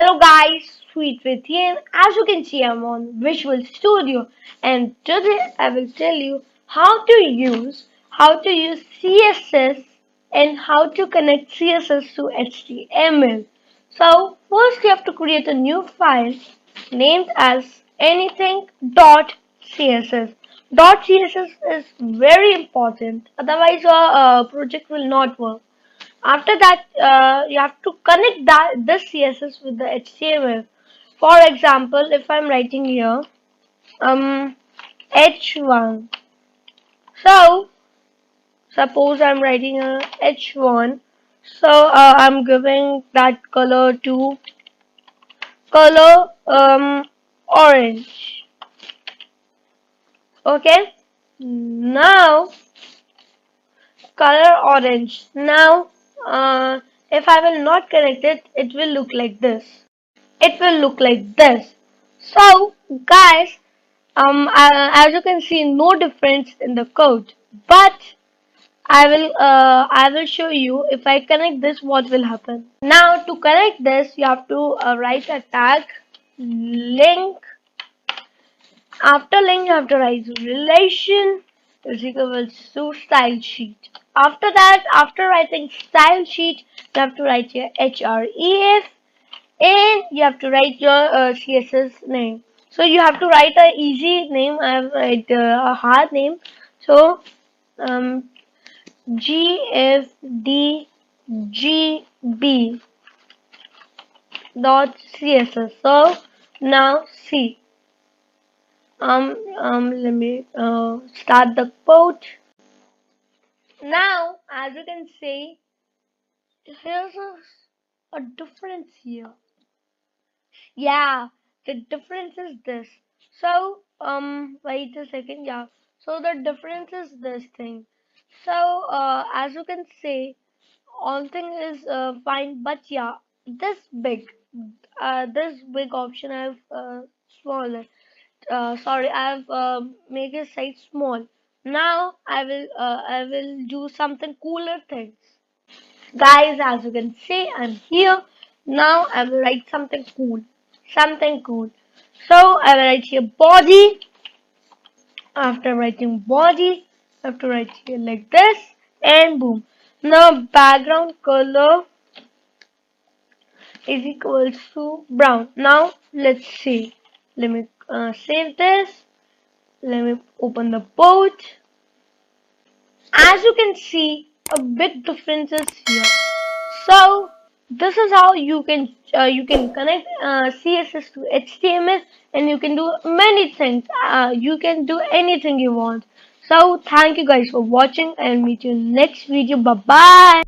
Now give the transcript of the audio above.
Hello guys, Sweet with you. As you can see, I'm on Visual Studio, and today I will tell you how to use CSS and how to connect CSS to HTML. So first, you have to create a new file named as anything.css. .css is very important, otherwise your project will not work. After that, you have to connect this CSS with the HTML. For example, if I'm writing here H1, so suppose I'm writing a H1, so I'm giving that color to color orange. Okay, now color orange. Now, if I will not connect it, it will look like this. It will look like this. So, guys, as you can see, no difference in the code. But I will show you if I connect this, what will happen. Now, to connect this, you have to write a tag link. After link, you have to write relation is equals to style sheet. After that, after writing style sheet, you have to write your href and you have to write your CSS name. So you have to write a easy name. I have write a hard name. So um, gfdgb dot css. So now see. Let me start the code. Now, as you can see, here's a difference here. Yeah, the difference is this. So, wait a second. Yeah. So the difference is this thing. So, as you can see, all thing is fine, but yeah, this big option I've smaller. Sorry, I've make it size small. Now I will do something cooler things. Guys, as you can see, I'm here. Now I will write something cool. Something cool. So I will write here body. After writing body, I have to write here like this and boom. Now background color is equals to brown. Now let's see. Let me save this. Let me open the boat. As you can see, a big difference is here. So this is how you can connect CSS to HTML, and you can do many things. You can do anything you want. So thank you guys for watching, and meet you in next video. Bye bye.